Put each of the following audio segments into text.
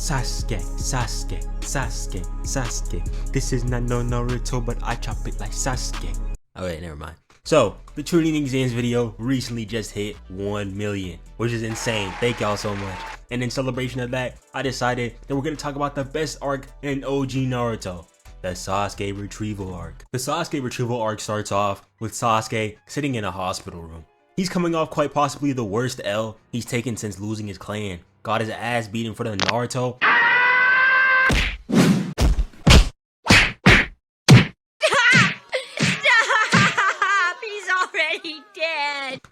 Sasuke, Sasuke, Sasuke, Sasuke. This is not no Naruto, but I chop it like Sasuke. Alright, never mind. So, the Chunin exams video recently just hit 1 million, which is insane. Thank y'all so much. And in celebration of that, I decided that we're going to talk about the best arc in OG Naruto, the Sasuke Retrieval arc. The Sasuke Retrieval arc starts off with Sasuke sitting in a hospital room. He's coming off quite possibly the worst L he's taken since losing his clan. Got his ass beat in front of Naruto.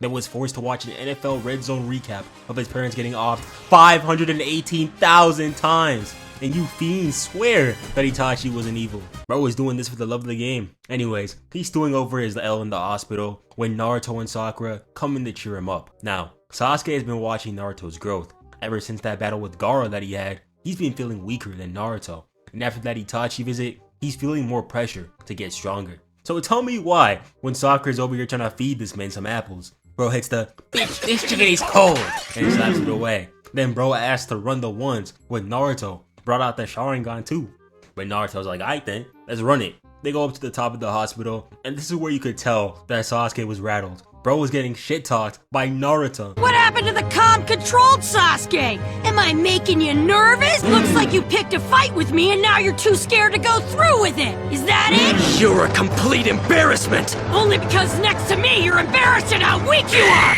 Then was forced to watch an NFL Red Zone recap of his parents getting offed 518,000 times. And you fiends swear that Itachi wasn't evil. Bro was doing this for the love of the game. Anyways, he's stewing over his L in the hospital when Naruto and Sakura come in to cheer him up. Now, Sasuke has been watching Naruto's growth. Ever since that battle with Gaara that he had, he's been feeling weaker than Naruto. And after that Itachi visit, he's feeling more pressure to get stronger. So tell me why, when Sakura's over here trying to feed this man some apples, bro hits the, "Bitch, this chicken is cold," and slaps it away. Then bro asks to run the ones when Naruto brought out the Sharingan too. But Naruto's like, "Aight then, let's run it." They go up to the top of the hospital, and this is where you could tell that Sasuke was rattled. Bro was getting shit talked by Naruto. What happened to the calm-controlled Sasuke? Am I making you nervous? Looks like you picked a fight with me and now you're too scared to go through with it. Is that it? You're a complete embarrassment! Only because next to me you're embarrassed at how weak you are!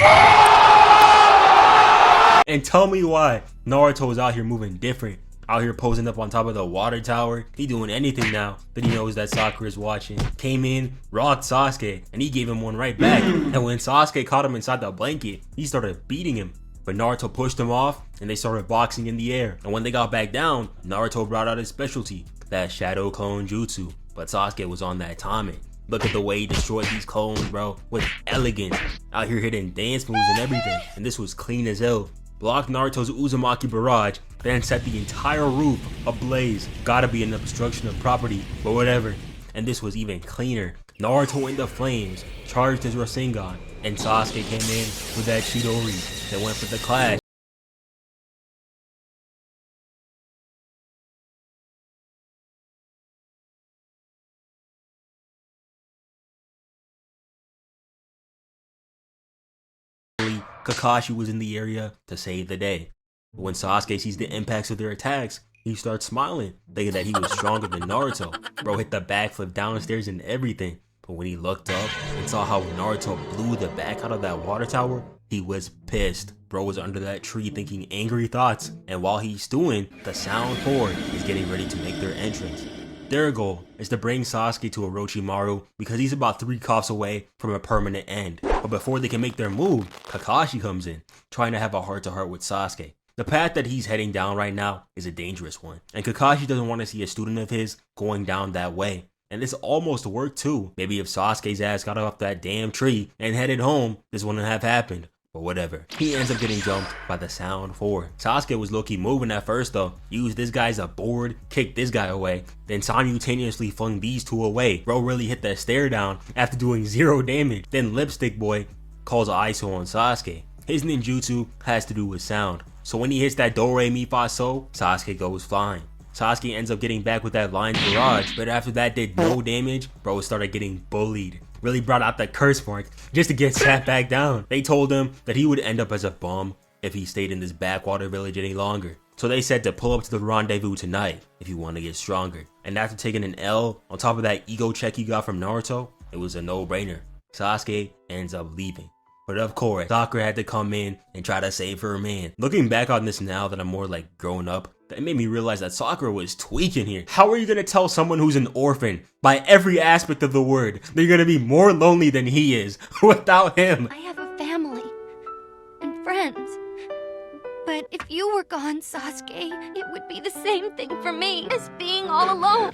And tell me why Naruto is out here moving different. Out here posing up on top of the water tower. He doing anything now that he knows that Sakura is watching. Came in, rocked Sasuke, and he gave him one right back. And when Sasuke caught him inside the blanket, he started beating him. But Naruto pushed him off, and they started boxing in the air. And when they got back down, Naruto brought out his specialty, that shadow clone jutsu. But Sasuke was on that timing. Look at the way he destroyed these clones, bro, with elegance. Out here hitting dance moves and everything. And this was clean as hell. Blocked Naruto's Uzumaki barrage, then set the entire roof ablaze. Gotta be an obstruction of property, but whatever. And this was even cleaner. Naruto in the flames, charged his Rasengan, and Sasuke came in with that Chidori that went for the clash. Kakashi was in the area to save the day. But when Sasuke sees the impacts of their attacks, he starts smiling, thinking that he was stronger than Naruto. Bro hit the backflip downstairs and everything. But when he looked up and saw how Naruto blew the back out of that water tower, he was pissed. Bro was under that tree thinking angry thoughts. And while he's stewing, the Sound Horde is getting ready to make their entrance. Their goal is to bring Sasuke to Orochimaru because he's about 3 coughs away from a permanent end. But before they can make their move, Kakashi comes in, trying to have a heart-to-heart with Sasuke. The path that he's heading down right now is a dangerous one, and Kakashi doesn't want to see a student of his going down that way. And this almost worked too. Maybe if Sasuke's ass got off that damn tree and headed home, this wouldn't have happened. But whatever. He ends up getting jumped by the Sound Horde. Sasuke was low-key moving at first though. Used this guy as a board, kicked this guy away, then simultaneously flung these two away. Bro really hit that stare down after doing 0 damage. Then Lipstick Boy calls a ISO on Sasuke. His ninjutsu has to do with sound. So when he hits that Do-Re Mi Fa So, Sasuke goes flying. Sasuke ends up getting back with that Lion's Barrage, but after that did no damage, bro started getting bullied. Really brought out the curse mark just to get sat back down. They told him that he would end up as a bum if he stayed in this backwater village any longer. So they said to pull up to the rendezvous tonight if you want to get stronger. And after taking an L on top of that ego check he got from Naruto, it was a no-brainer. Sasuke ends up leaving. But of course, Sakura had to come in and try to save her man. Looking back on this now that I'm more like grown up, that made me realize that Sakura was tweaking here. How are you gonna tell someone who's an orphan, by every aspect of the word, they're gonna be more lonely than he is without him? I have a family and friends. But if you were gone, Sasuke, it would be the same thing for me as being all alone.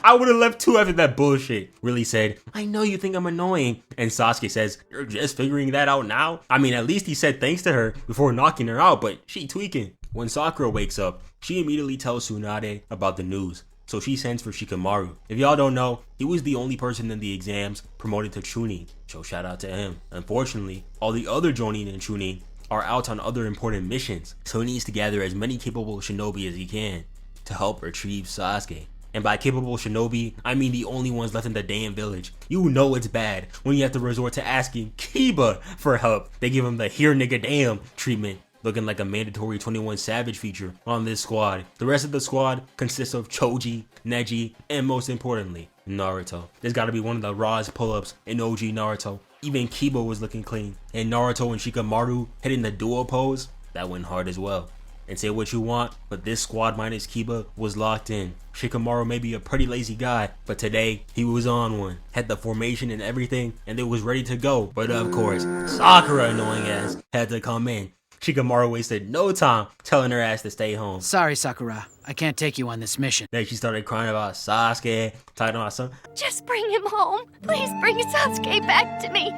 I would have left too after that bullshit. Really said, "I know you think I'm annoying." And Sasuke says, "You're just figuring that out now?" I mean, at least he said thanks to her before knocking her out, but she tweaking. When Sakura wakes up, she immediately tells Tsunade about the news. So she sends for Shikamaru. If y'all don't know, he was the only person in the exams promoted to Chunin, so shout out to him. Unfortunately, all the other Jonin and Chunin are out on other important missions, so he needs to gather as many capable shinobi as he can to help retrieve Sasuke. And by capable shinobi, I mean the only ones left in the damn village. You know it's bad when you have to resort to asking Kiba for help. They give him the here nigga damn treatment, looking like a mandatory 21 Savage feature on this squad. The rest of the squad consists of Choji, Neji, and most importantly, Naruto. There's gotta be one of the rawest pull-ups in OG Naruto. Even Kiba was looking clean, and Naruto and Shikamaru hitting the duo pose, that went hard as well. And say what you want, but this squad minus Kiba was locked in. Shikamaru may be a pretty lazy guy, but today he was on one. Had the formation and everything, and it was ready to go. But of course, Sakura, annoying ass, had to come in. Shikamaru wasted no time telling her ass to stay home. Sorry, Sakura. I can't take you on this mission. Then she started crying about Sasuke, talking about some. Just bring him home. Please bring Sasuke back to me.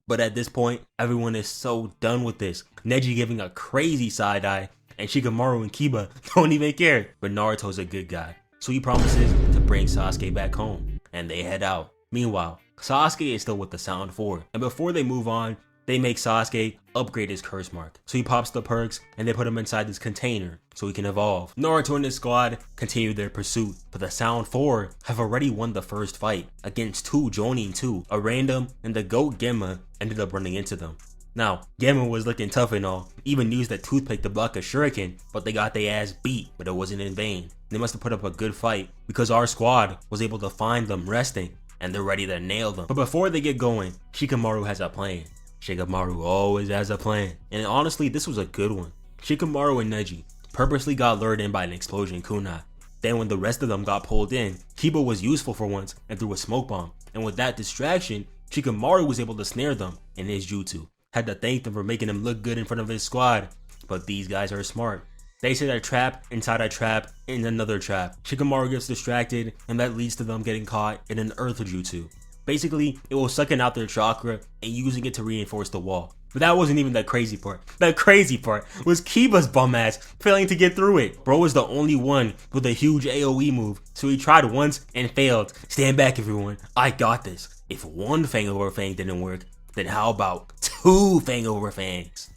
But at this point, everyone is so done with this. Neji giving a crazy side eye, and Shikamaru and Kiba don't even care. But Naruto's a good guy, so he promises to bring Sasuke back home, and they head out. Meanwhile, Sasuke is still with the Sound 4, and before they move on, they make Sasuke upgrade his curse mark. So he pops the perks and they put him inside this container so he can evolve. Naruto and his squad continue their pursuit, but the Sound 4 have already won the first fight against two Jonin 2. A random and the GOAT Gemma ended up running into them. Now, Gemma was looking tough and all, even used a toothpick to block a shuriken, but they got their ass beat, but it wasn't in vain. They must have put up a good fight because our squad was able to find them resting and they're ready to nail them. But before they get going, Shikamaru has a plan. Shikamaru always has a plan, and honestly this was a good one. Shikamaru and Neji purposely got lured in by an explosion kunai. Then when the rest of them got pulled in, Kiba was useful for once and threw a smoke bomb, and with that distraction, Shikamaru was able to snare them in his jutsu. Had to thank them for making him look good in front of his squad, but these guys are smart. They set a trap inside a trap in another trap. Shikamaru gets distracted and that leads to them getting caught in an earth jutsu. Basically, it was sucking out their chakra and using it to reinforce the wall. But that wasn't even the crazy part. The crazy part was Kiba's bum ass failing to get through it. Bro was the only one with a huge AoE move, so he tried once and failed. Stand back everyone, I got this. If one Fang over Fang didn't work, then how about two Fang over Fangs?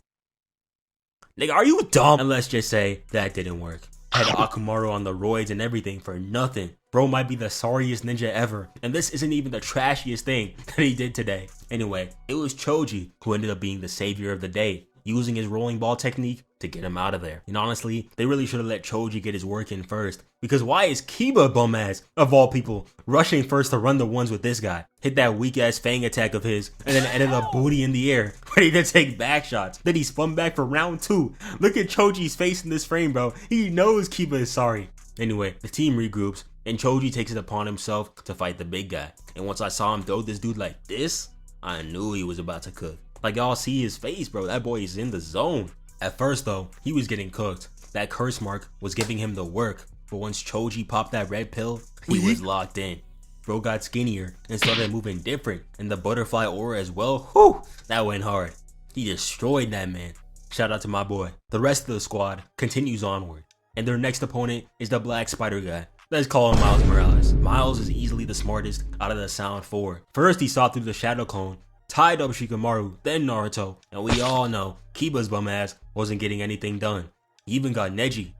Nigga, are you dumb? And let's just say that didn't work. Had Akamaru on the roids and everything for nothing. Bro might be the sorriest ninja ever, and this isn't even the trashiest thing that he did today. Anyway, it was Choji who ended up being the savior of the day, using his rolling ball technique to get him out of there. And honestly, they really should have let Choji get his work in first, because why is Kiba bum ass, of all people, rushing first to run the ones with this guy? Hit that weak ass Fang attack of his, and then ended up booty in the air, ready to take back shots. Then he spun back for round 2. Look at Choji's face in this frame, bro. He knows Kiba is sorry. Anyway, the team regroups, and Choji takes it upon himself to fight the big guy. And once I saw him throw this dude like this, I knew he was about to cook. Like y'all see his face, bro, that boy is in the zone. At first though, he was getting cooked. That curse mark was giving him the work, but once Choji popped that red pill, he was locked in. Bro got skinnier and started moving different, and the butterfly aura as well, whew, that went hard. He destroyed that man. Shout out to my boy. The rest of the squad continues onward, and their next opponent is the black spider guy. Let's call him Miles Morales. Miles is easily the smartest out of the Sound 4. First he saw through the shadow clone, tied up Shikamaru, then Naruto, and we all know Kiba's bum ass wasn't getting anything done. He even got Neji.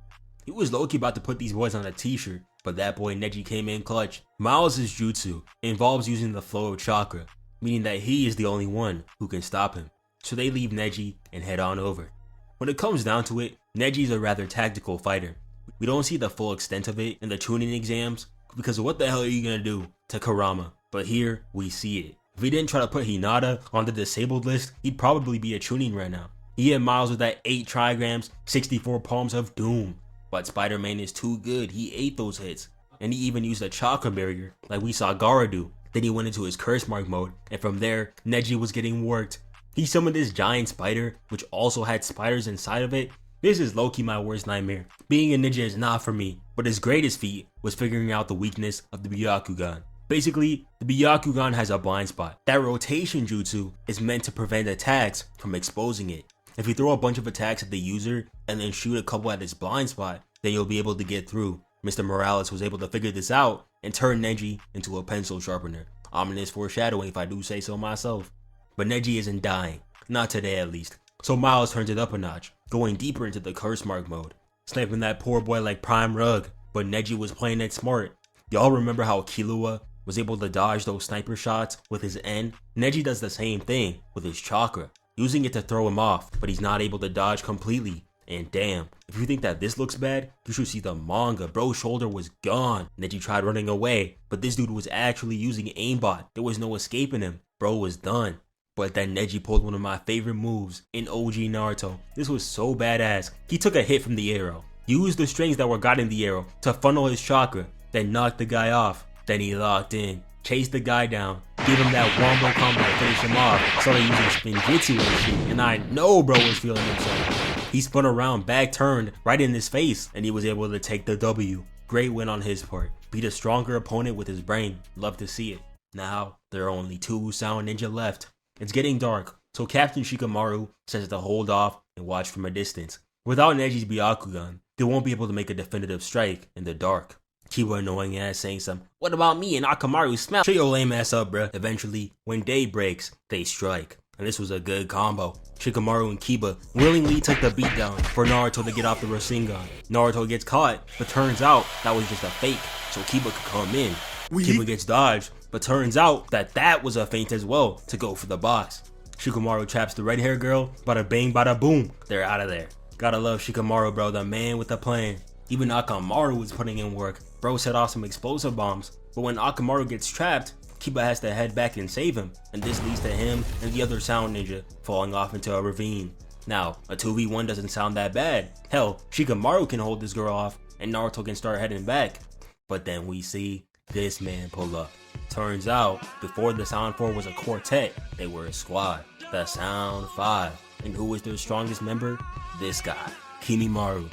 He was low-key about to put these boys on a t-shirt, but that boy Neji came in clutch. Miles' jutsu involves using the flow of chakra, meaning that he is the only one who can stop him. So they leave Neji and head on over. When it comes down to it, Neji's a rather tactical fighter. We don't see the full extent of it in the tuning exams, because what the hell are you gonna do to Kurama? But here, we see it. If he didn't try to put Hinata on the disabled list, he'd probably be a tuning right now. He hit Miles with that 8 trigrams, 64 palms of doom. But Spider-Man is too good, he ate those hits. And he even used a chakra barrier, like we saw Gaara do. Then he went into his curse mark mode, and from there, Neji was getting worked. He summoned this giant spider, which also had spiders inside of it. This is low-key my worst nightmare. Being a ninja is not for me, but his greatest feat was figuring out the weakness of the Byakugan. Basically, the Byakugan has a blind spot. That rotation jutsu is meant to prevent attacks from exposing it. If you throw a bunch of attacks at the user and then shoot a couple at its blind spot, then you'll be able to get through. Mr. Morales was able to figure this out and turn Neji into a pencil sharpener. Ominous foreshadowing if I do say so myself. But Neji isn't dying. Not today at least. So Miles turns it up a notch, going deeper into the curse mark mode, sniping that poor boy like prime rug, but Neji was playing it smart. Y'all remember how Killua was able to dodge those sniper shots with his N? Neji does the same thing with his chakra, using it to throw him off, but he's not able to dodge completely. And damn, if you think that this looks bad, you should see the manga. Bro's shoulder was gone. Neji tried running away, but this dude was actually using aimbot. There was no escaping him. Bro was done. But then Neji pulled one of my favorite moves in OG Naruto. This was so badass. He took a hit from the arrow, used the strings that were guiding the arrow to funnel his chakra, then knocked the guy off. Then he locked in, chased the guy down, gave him that wombo combo to finish him off, started using spinjitzu and shit, and I know bro was feeling himself. He spun around, back turned, right in his face, and he was able to take the W. Great win on his part. Beat a stronger opponent with his brain. Love to see it. Now, there are only 2 Sound Ninja left. It's getting dark, so Captain Shikamaru says to hold off and watch from a distance. Without Neji's Byakugan, they won't be able to make a definitive strike in the dark. Kiba annoying ass saying some, "What about me and Akamaru smell?" Shut your lame ass up, bruh. Eventually, when day breaks, they strike. And this was a good combo. Shikamaru and Kiba willingly took the beatdown for Naruto to get off the Rasengan. Naruto gets caught, but turns out that was just a fake, so Kiba could come in. Kiba gets dodged, but turns out that was a feint as well to go for the boss. Shikamaru traps the red hair girl, bada bang bada boom, they're out of there. Gotta love Shikamaru, bro, the man with the plan. Even Akamaru was putting in work. Bro set off some explosive bombs, but when Akamaru gets trapped, Kiba has to head back and save him, and this leads to him and the other Sound Ninja falling off into a ravine. Now, a 2v1 doesn't sound that bad. Hell, Shikamaru can hold this girl off, and Naruto can start heading back. But then we see this man pull up. Turns out, before the Sound 4 was a quartet, they were a squad, the Sound 5. And who was their strongest member? This guy, Kimimaro.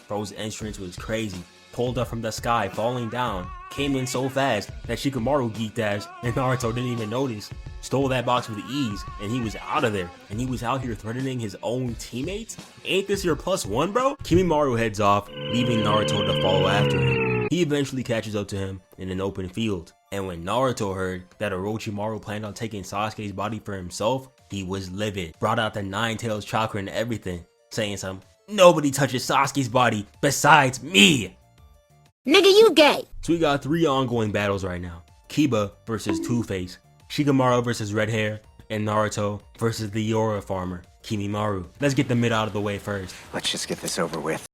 Bro's entrance was crazy. Pulled up from the sky, falling down, came in so fast that Shikamaru geeked ass and Naruto didn't even notice. Stole that box with ease, and he was out of there. And he was out here threatening his own teammates? Ain't this your +1, bro? Kimimaro heads off, leaving Naruto to follow after him. He eventually catches up to him in an open field. And when Naruto heard that Orochimaru planned on taking Sasuke's body for himself, he was livid. Brought out the Nine Tails chakra and everything, saying some, "Nobody touches Sasuke's body besides me." Nigga, you gay. So we got 3 ongoing battles right now. Kiba versus Two-Face, Shikamaru versus Red Hair, and Naruto versus the Yora farmer, Kimimaro. Let's get the mid out of the way first. Let's just get this over with.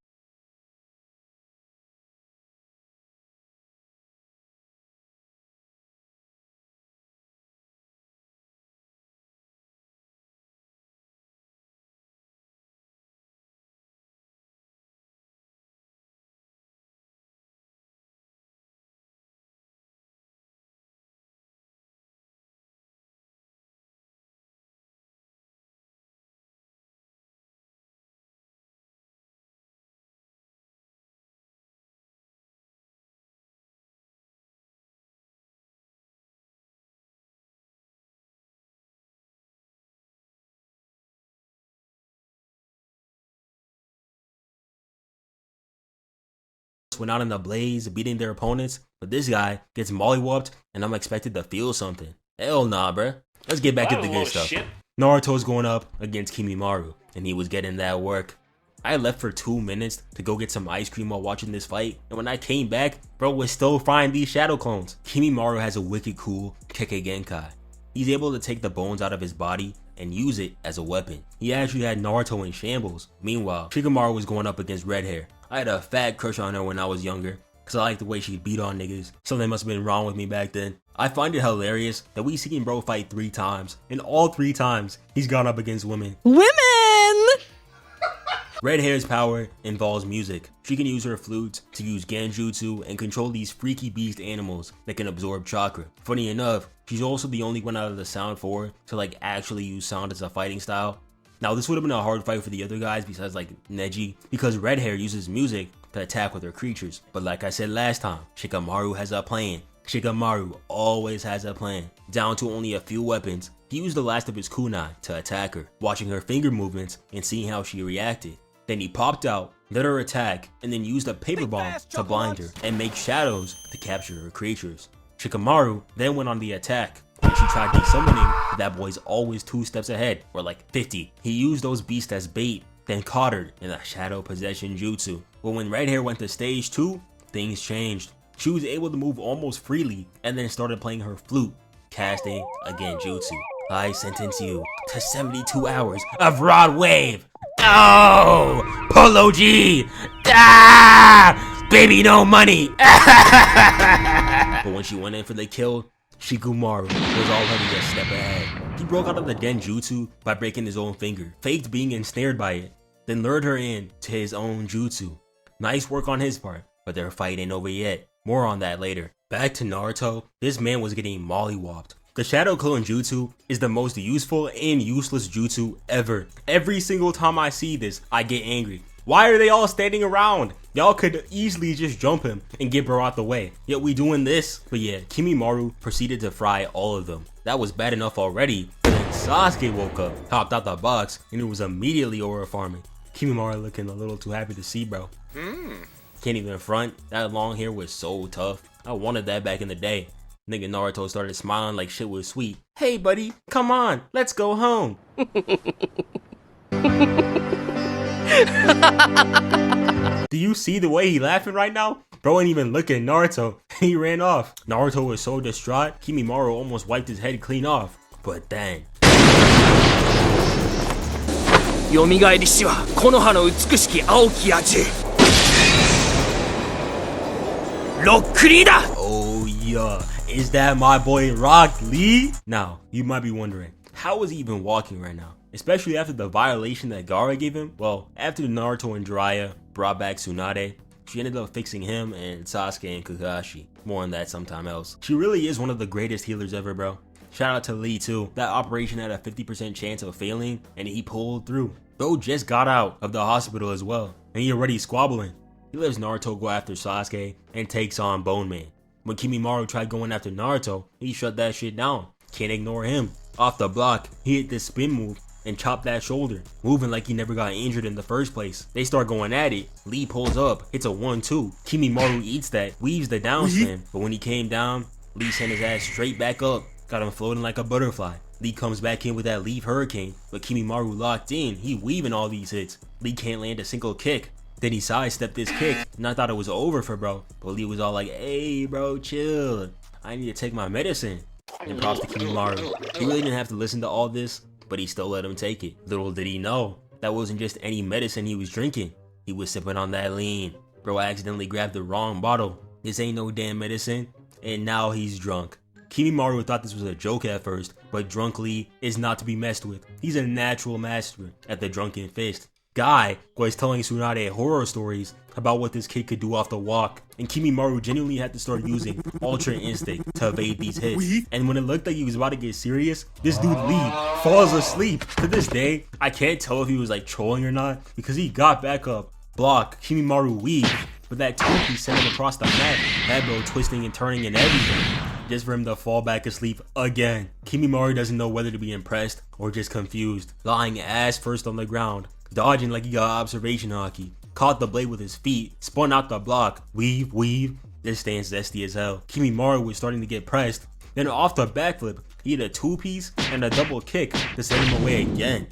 Went out in the blaze, beating their opponents, but this guy gets mollywhopped, and I'm expected to feel something. Hell nah, bruh. Let's get back to the good stuff. Naruto's going up against Kimimaro, and he was getting that work. I left for 2 minutes to go get some ice cream while watching this fight, and when I came back, bro was still frying these shadow clones. Kimimaro has a wicked cool Kekkei Genkai. He's able to take the bones out of his body and use it as a weapon. He actually had Naruto in shambles. Meanwhile, Shikamaru was going up against Red Hair. I had a fat crush on her when I was younger, cause I liked the way she beat on niggas. Something must have been wrong with me back then. I find it hilarious that we seen bro fight 3 times, and all 3 times, he's gone up against women. Women! Red Hair's power involves music. She can use her flute to use Genjutsu and control these freaky beast animals that can absorb chakra. Funny enough, she's also the only one out of the Sound 4 to like actually use sound as a fighting style. Now this would have been a hard fight for the other guys besides like Neji, because Red Hair uses music to attack with her creatures. But like I said last time, Shikamaru has a plan. Shikamaru always has a plan. Down to only a few weapons, he used the last of his kunai to attack her, watching her finger movements and seeing how she reacted. Then he popped out, let her attack, and then used a paper bomb to blind her and make shadows to capture her creatures. Shikamaru then went on the attack, when she tried desummoning, that boy's always 2 steps ahead, or like 50. He used those beasts as bait, then caught her in a shadow possession jutsu. But when Red Hair went to stage 2, things changed. She was able to move almost freely and then started playing her flute, casting a genjutsu. I sentence you to 72 hours of Rod Wave. Oh, Polo G. Ah, baby, no money. But when she went in for the kill, Shikamaru was already a step ahead. He broke out of the genjutsu by breaking his own finger, faked being ensnared by it, then lured her in to his own jutsu. Nice work on his part, but their fight ain't over yet. More on that later. Back to Naruto, this man was getting mollywopped. The Shadow Clone Jutsu is the most useful and useless jutsu ever. Every single time I see this, I get angry. Why are they all standing around? Y'all could easily just jump him and get bro out the way. Yet we doing this. But yeah, Kimimaro proceeded to fry all of them. That was bad enough already. But then Sasuke woke up, hopped out the box, and it was immediately aura farming. Kimimaro looking a little too happy to see, bro. Can't even front. That long hair was so tough. I wanted that back in the day. Nigga Naruto started smiling like shit was sweet. Hey buddy, come on, let's go home. Do you see the way he laughing right now? Bro ain't even looking at Naruto. He ran off. Naruto was so distraught, Kimimaro almost wiped his head clean off. But then... 蘇りしは木の葉の美しき青き味ロックリーだ Oh yeah, is that my boy Rock Lee? Now, you might be wondering, how is he even walking right now? Especially after the violation that Gaara gave him? Well, after Naruto and Jiraiya brought back Tsunade, she ended up fixing him and Sasuke and Kakashi. More on that sometime else. She really is one of the greatest healers ever, bro. Shout out to Lee too. That operation had a 50% chance of failing and he pulled through. Bro just got out of the hospital as well, and he already squabbling. He lets Naruto go after Sasuke and takes on Bone Man. When Kimimaro tried going after Naruto, he shut that shit down. Can't ignore him. Off the block, he hit this spin move and chopped that shoulder, moving like he never got injured in the first place. They start going at it. Lee pulls up, hits a 1-2. Kimimaro eats that, weaves the down spin, but when he came down, Lee sent his ass straight back up, got him floating like a butterfly. Lee comes back in with that leaf hurricane, but Kimimaro locked in. He weaving all these hits. Lee can't land a single kick. Then he sidestepped this kick, and I thought it was over for bro. But Lee was all like, hey bro, chill. I need to take my medicine. And props to Kimimaro. He really didn't have to listen to all this, but he still let him take it. Little did he know, that wasn't just any medicine he was drinking. He was sipping on that lean. Bro accidentally grabbed the wrong bottle. This ain't no damn medicine. And now he's drunk. Kimimaro thought this was a joke at first, but Drunk Lee is not to be messed with. He's a natural master at the drunken fist. Guy was telling Tsunade horror stories about what this kid could do off the walk, and Kimimaro genuinely had to start using Ultra Instinct to evade these hits. And when it looked like he was about to get serious, this dude Lee falls asleep. To this day, I can't tell if he was like trolling or not, because he got back up, block, Kimimaro weave, but that Toki sent him across the map, that bro twisting and turning and everything, just for him to fall back asleep again. Kimimaro doesn't know whether to be impressed or just confused, lying ass first on the ground, dodging like he got observation hockey, caught the blade with his feet, spun out the block, weave. This stance zesty as hell. Kimimaro was starting to get pressed, then off the backflip, he hit a 2-piece and a double kick to send him away again.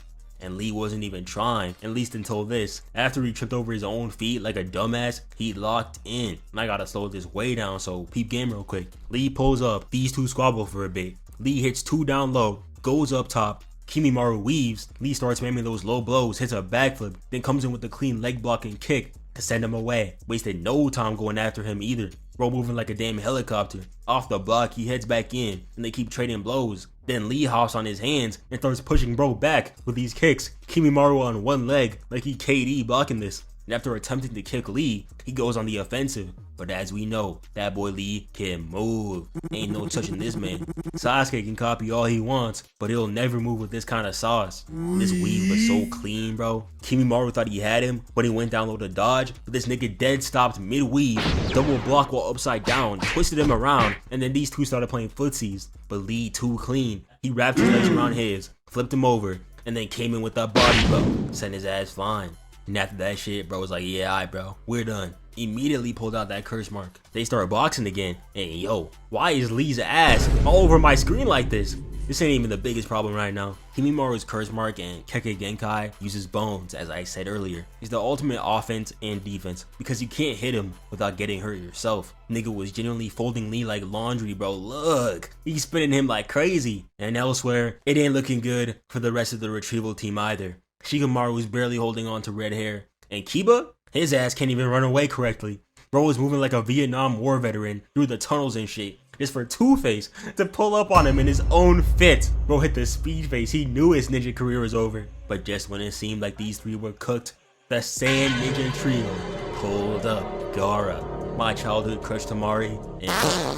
And Lee wasn't even trying, at least until this. After he tripped over his own feet like a dumbass, he locked in. And I gotta slow this way down, so peep game real quick. Lee pulls up, these two squabble for a bit. Lee hits 2 down low, goes up top. Kimimaro weaves, Lee starts spamming those low blows, hits a backflip, then comes in with a clean leg blocking kick to send him away. Wasted no time going after him either. Bro moving like a damn helicopter. Off the block, he heads back in, and they keep trading blows. Then Lee hops on his hands and starts pushing bro back with these kicks. Kimimaro on one leg like he KD blocking this. And after attempting to kick Lee, he goes on the offensive. But as we know, that boy Lee can move. Ain't no touching this man. Sasuke can copy all he wants, but he'll never move with this kind of sauce. This weave was so clean, bro. Kimimaro thought he had him, but he went down low to dodge, but this nigga dead stopped mid-weave, double block while upside down, twisted him around, and then these two started playing footsies. But Lee too clean. He wrapped his legs around his, flipped him over, and then came in with that body blow, sent his ass flying. And after that shit, bro was like, yeah, alright bro, we're done. immediately pulled out that curse mark. They start boxing again, and yo, why is Lee's ass all over my screen like this? This ain't even the biggest problem right now. Kimimaro curse mark and Kekkei Genkai uses bones, as I said earlier. It's the ultimate offense and defense because you can't hit him without getting hurt yourself. Nigga was genuinely folding Lee like laundry, bro. Look, he's spinning him like crazy. And elsewhere, it ain't looking good for the rest of the Retrieval team either. Shikamaru was barely holding on to red hair, and Kiba, his ass can't even run away correctly. Bro was moving like a Vietnam War veteran through the tunnels and shit. Just for Two-Face to pull up on him in his own fit. Bro hit the speed face. He knew his ninja career was over. But just when it seemed like these three were cooked, the Sand Ninja Trio pulled up. Gaara, my childhood crush Tamari, and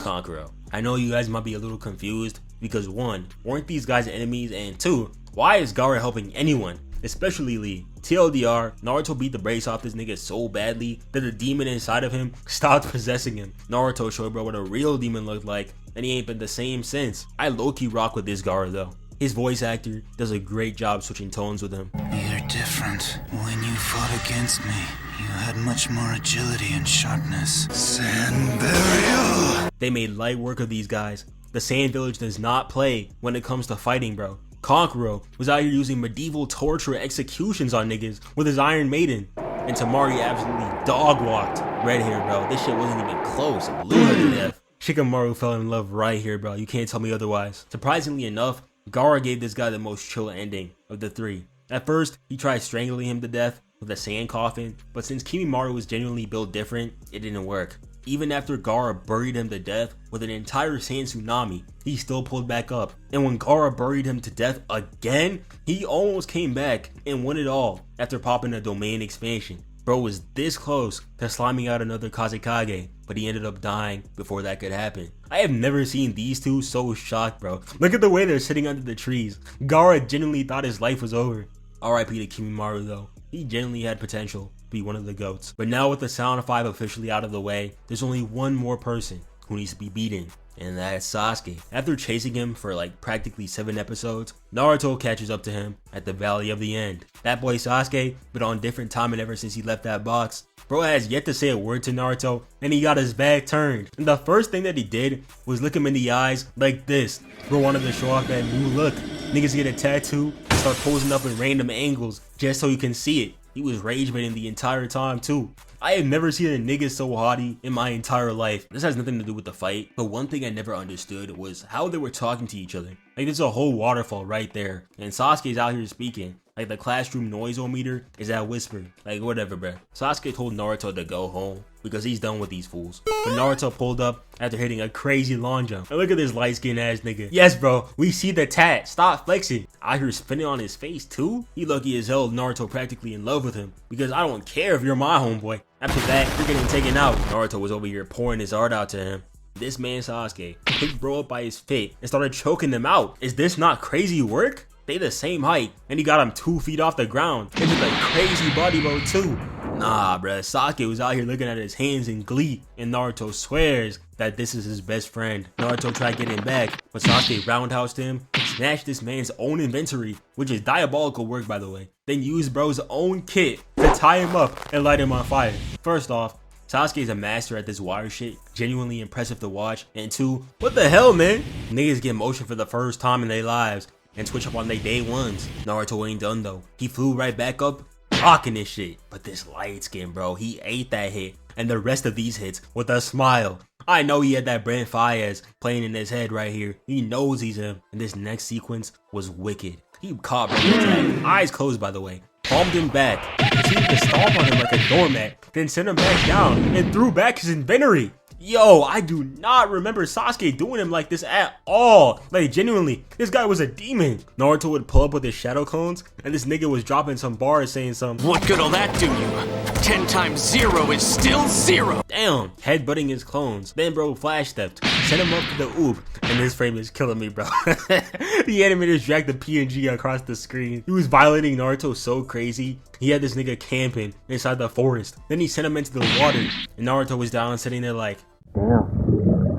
Kankuro. I know you guys might be a little confused because 1, weren't these guys enemies, and 2, why is Gaara helping anyone? Especially Lee. TLDR, Naruto beat the brakes off this nigga so badly that the demon inside of him stopped possessing him. Naruto showed bro what a real demon looked like, and he ain't been the same since. I low-key rock with this Gaara though. His voice actor does a great job switching tones with him. You're different. When you fought against me, you had much more agility and sharpness. Sand burial! They made light work of these guys. The Sand Village does not play when it comes to fighting, bro. Kankuro was out here using medieval torture executions on niggas with his Iron Maiden. And Tamari absolutely dog-walked red hair, bro. This shit wasn't even close. It blew her to death. Shikamaru fell in love right here, bro. You can't tell me otherwise. Surprisingly enough, Gaara gave this guy the most chill ending of the three. At first, he tried strangling him to death with a sand coffin, but since Kimimaro was genuinely built different, it didn't work. Even after Gaara buried him to death with an entire sand tsunami, he still pulled back up. And when Gaara buried him to death again, he almost came back and won it all after popping a domain expansion. Bro was this close to sliming out another Kazekage, but he ended up dying before that could happen. I have never seen these two so shocked, bro. Look at the way they're sitting under the trees. Gaara genuinely thought his life was over. RIP to Kimimaro though. He genuinely had potential to be one of the GOATs. But now with the Sound 5 officially out of the way, there's only one more person who needs to be beaten, and that's Sasuke. After chasing him for like practically 7 episodes, Naruto catches up to him at the Valley of the End. That boy Sasuke been on different timing ever since he left that box. Bro has yet to say a word to Naruto, and he got his back turned. And the first thing that he did was look him in the eyes like this. Bro wanted to show off that new look. Niggas get a tattoo and start posing up in random angles just so you can see it. He was rage baiting the entire time too. I have never seen a nigga so haughty in my entire life. This has nothing to do with the fight, but one thing I never understood was how they were talking to each other. Like there's a whole waterfall right there, and Sasuke's out here speaking. Like the classroom noise-o-meter is at whisper. Like whatever, bruh. Sasuke told Naruto to go home because he's done with these fools. But Naruto pulled up after hitting a crazy long jump. And look at this light-skinned ass nigga. Yes, bro, we see the tat. Stop flexing. Out here spinning on his face too? He lucky as hell Naruto practically in love with him because I don't care if you're my homeboy. After that, you're getting taken out. Naruto was over here pouring his heart out to him. This man Sasuke picked bro up by his feet and started choking them out. Is this not crazy work? They the same height, and he got him 2 feet off the ground. Into the crazy body mode too. Nah, bruh, Sasuke was out here looking at his hands in glee, and Naruto swears that this is his best friend. Naruto tried getting back, but Sasuke roundhoused him, snatched this man's own inventory, which is diabolical work by the way, then used bro's own kit to tie him up and light him on fire. First off, Sasuke is a master at this water shit, genuinely impressive to watch, and 2, what the hell, man? Niggas get motion for the first time in their lives and switch up on their day ones. Naruto ain't done though. He flew right back up, rocking this shit. But this light skin, bro, he ate that hit and the rest of these hits with a smile. I know he had that Brent Fayez playing in his head right here. He knows he's him. And this next sequence was wicked. He caught Brent's attack, eyes closed by the way, palmed him back, proceeded to stomp on him like a doormat, then sent him back down and threw back his inventory. Yo, I do not remember Sasuke doing him like this at all. Like, genuinely, this guy was a demon. Naruto would pull up with his shadow clones, and this nigga was dropping some bars saying some, What good'll that do you? 10 times 0 is still 0. Damn, headbutting his clones. Then bro flash stepped, sent him up to the oop, and this frame is killing me, bro. The animators dragged the PNG across the screen. He was violating Naruto so crazy, he had this nigga camping inside the forest. Then he sent him into the water, and Naruto was down sitting there like, Damn,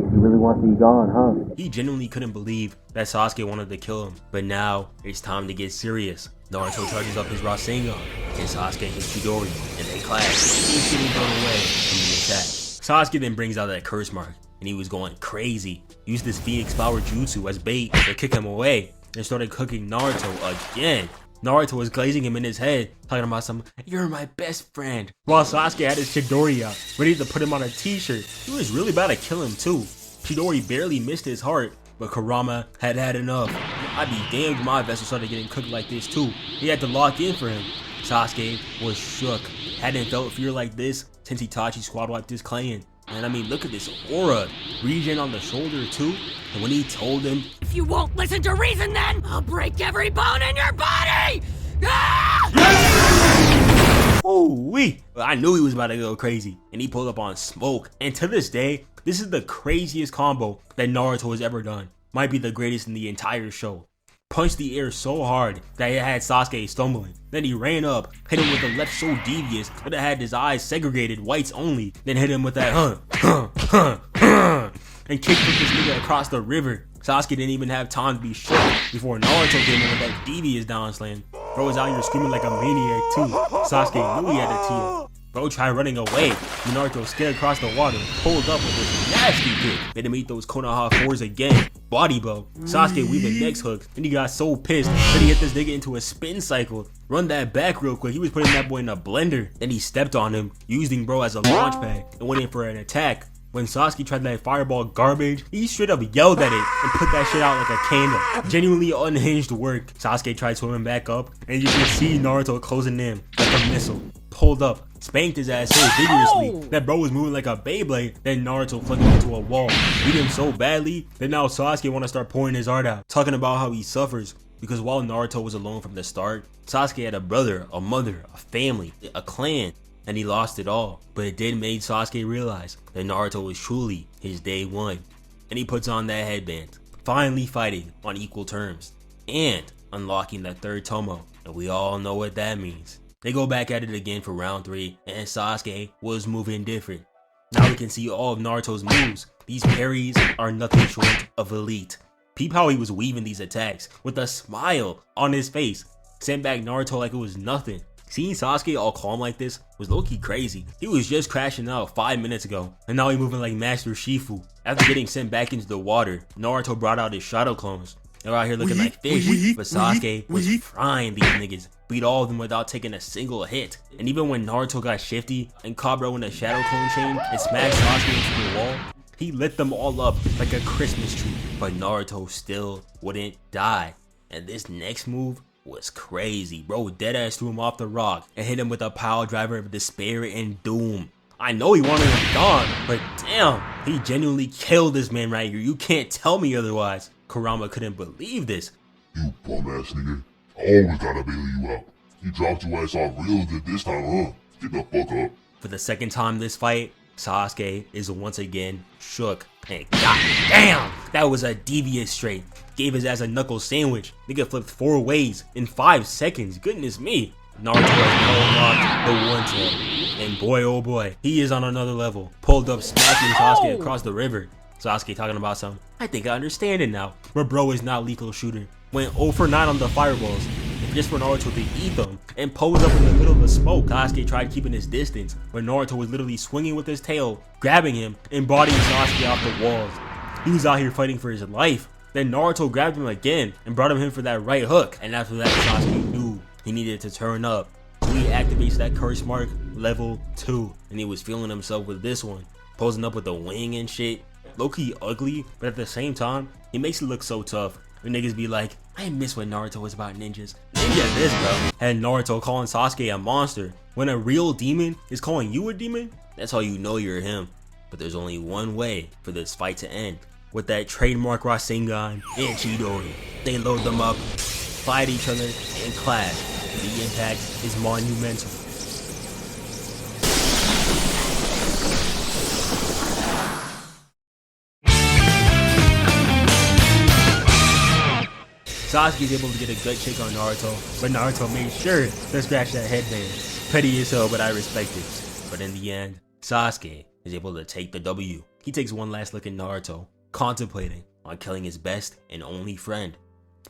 if you really wants me gone, huh? He genuinely couldn't believe that Sasuke wanted to kill him. But now, it's time to get serious. Naruto charges up his Rasengan, and Sasuke his Chidori, and they clash, instantly thrown away from the attack. Sasuke then brings out that curse mark, and he was going crazy. Used his Phoenix Power Jutsu as bait to kick him away, and started cooking Naruto again. Naruto was glazing him in his head, talking about some, "You're my best friend," while Sasuke had his Chidori out, ready to put him on a t-shirt. He was really about to kill him too. Chidori barely missed his heart, but Kurama had had enough. I'd be damned if my vessel started getting cooked like this too. He had to lock in for him. Sasuke was shook. Hadn't felt fear like this since Itachi squad wiped his clan. And I mean, look at this aura. Regen on the shoulder too. And when he told him, If you won't listen to reason, then I'll break every bone in your body! Ah! "Oh wee!" I knew he was about to go crazy. And he pulled up on smoke. And to this day, this is the craziest combo that Naruto has ever done. Might be the greatest in the entire show. Punched the air so hard that it had Sasuke stumbling. Then he ran up, hit him with the left so devious that it had his eyes segregated, whites only. Then hit him with that and kicked this nigga across the river. Sasuke didn't even have time to be shook before Naruto came in with that devious down slam. Bro was out here screaming like a maniac too. Sasuke knew he had to team. Bro tried running away. Naruto scared across the water, pulled up with this nasty kick. Made him eat those Konoha 4s again. Body blow. Sasuke weaved the next hook, and he got so pissed that he hit this nigga into a spin cycle. Run that back real quick. He was putting that boy in a blender. Then he stepped on him, using bro as a launch pad, and went in for an attack. When Sasuke tried that fireball garbage, he straight up yelled at it and put that shit out like a candle. Genuinely unhinged work. Sasuke tried swimming back up, and you can see Naruto closing in like a missile. Pulled up, spanked his ass so vigorously that bro was moving like a Beyblade. Then Naruto flung him into a wall. Beat him so badly that now Sasuke want to start pouring his heart out, talking about how he suffers. Because while Naruto was alone from the start, Sasuke had a brother, a mother, a family, a clan, and he lost it all. But it did make Sasuke realize that Naruto was truly his day one. And he puts on that headband, finally fighting on equal terms, and unlocking that third Tomo. And we all know what that means. They go back at it again for round 3, and Sasuke was moving different. Now we can see all of Naruto's moves. These parries are nothing short of elite. Peep how he was weaving these attacks with a smile on his face. Sent back Naruto like it was nothing. Seeing Sasuke all calm like this was low-key crazy. He was just crashing out 5 minutes ago, and now he's moving like Master Shifu. After getting sent back into the water, Naruto brought out his shadow clones. They're out here looking like fish, but Sasuke was frying these niggas. Beat all of them without taking a single hit. And even when Naruto got shifty and caught bro in a shadow clone chain and smashed Sasuke into the wall, he lit them all up like a Christmas tree. But Naruto still wouldn't die. And this next move was crazy. Bro deadass threw him off the rock and hit him with a pile driver of despair and doom. I know he wanted him gone, but damn, he genuinely killed this man right here. You can't tell me otherwise. Kurama couldn't believe this. "You bum ass nigga. Always gotta bail you out. You dropped your ass off real good this time, huh? Get the fuck up." For the second time this fight, Sasuke is once again shook. And goddamn, that was a devious straight. Gave his ass a knuckle sandwich. Nigga flipped 4 ways in 5 seconds. Goodness me. Naruto has now unlocked the one tail. And boy oh boy, he is on another level. Pulled up smacking Sasuke across the river. Sasuke talking about something. I think I understand it now. But bro is not lethal shooter. Went 0 for 9 on the fireballs. Just for Naruto to eat them and pose up in the middle of the smoke. Sasuke tried keeping his distance, but Naruto was literally swinging with his tail, grabbing him and bodying Sasuke off the walls. He was out here fighting for his life. Then Naruto grabbed him again and brought him in for that right hook. And after that, Sasuke knew he needed to turn up. So he activates that curse mark level 2, and he was feeling himself with this one, posing up with the wing and shit. Low-key ugly, but at the same time, he makes it look so tough. And niggas be like, I miss when Naruto was about ninjas. Ninja this, bro. And Naruto calling Sasuke a monster. When a real demon is calling you a demon, that's how you know you're him. But there's only one way for this fight to end. With that trademark Rasengan and Chidori. They load them up, fight each other, and clash. The impact is monumental. Sasuke's able to get a gut check on Naruto, but Naruto made sure to scratch that headband. Petty as hell, but I respect it. But in the end, Sasuke is able to take the W. He takes one last look at Naruto, contemplating on killing his best and only friend.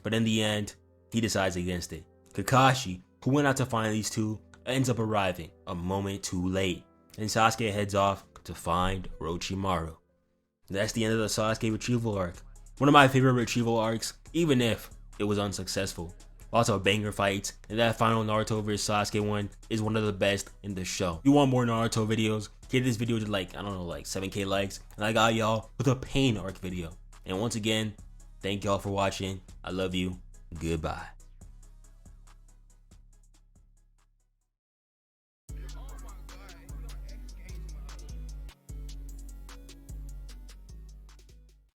But in the end, he decides against it. Kakashi, who went out to find these two, ends up arriving a moment too late, and Sasuke heads off to find Orochimaru. That's the end of the Sasuke Retrieval arc. One of my favorite Retrieval arcs, even if it was unsuccessful. Lots of banger fights, and that final Naruto vs Sasuke one is one of the best in the show. If you want more Naruto videos, get this video to like 7k likes, and I got y'all with a Pain arc video. And once again, thank y'all for watching. I love you. Goodbye.